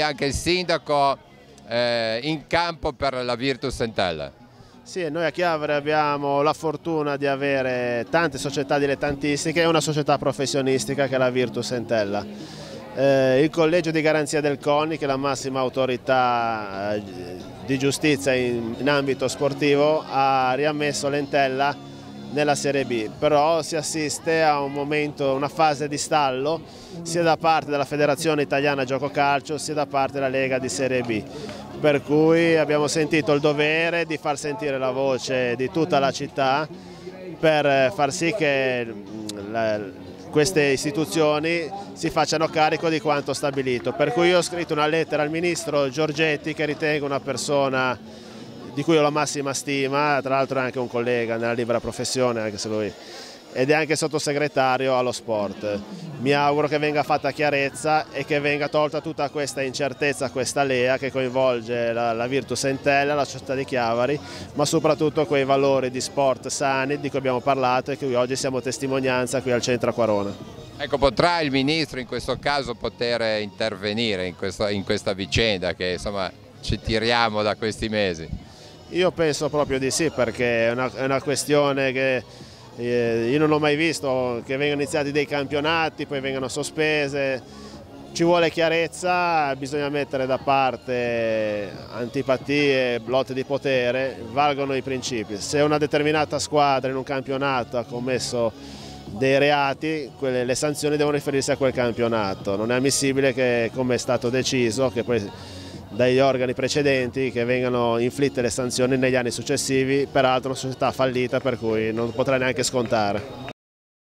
Anche il sindaco in campo per la Virtus Entella. Sì, noi a Chiavari abbiamo la fortuna di avere tante società dilettantistiche e una società professionistica che è la Virtus Entella. Il collegio di garanzia del CONI, che è la massima autorità di giustizia in ambito sportivo, ha riammesso l'Entella nella Serie B, però si assiste a un momento, una fase di stallo sia da parte della Federazione Italiana Gioco Calcio sia da parte della Lega di Serie B, per cui abbiamo sentito il dovere di far sentire la voce di tutta la città per far sì che queste istituzioni si facciano carico di quanto stabilito, per cui io ho scritto una lettera al ministro Giorgetti, che ritengo una persona di cui ho la massima stima, tra l'altro è anche un collega nella libera professione, anche se lui, ed è anche sottosegretario allo sport. Mi auguro che venga fatta chiarezza e che venga tolta tutta questa incertezza, questa lea che coinvolge la Virtus Entella, la società di Chiavari, ma soprattutto quei valori di sport sani di cui abbiamo parlato e che oggi siamo testimonianza qui al centro a Quarona. Ecco, potrà il ministro in questo caso poter intervenire in questa vicenda che insomma ci tiriamo da questi mesi? Io penso proprio di sì, perché è una questione che io non ho mai visto, che vengano iniziati dei campionati, poi vengano sospese. Ci vuole chiarezza, bisogna mettere da parte antipatie, lotte di potere, valgono i principi. Se una determinata squadra in un campionato ha commesso dei reati, le sanzioni devono riferirsi a quel campionato. Non è ammissibile che, come è stato deciso, che poi dagli organi precedenti, che vengano inflitte le sanzioni negli anni successivi, peraltro una società fallita per cui non potrà neanche scontare.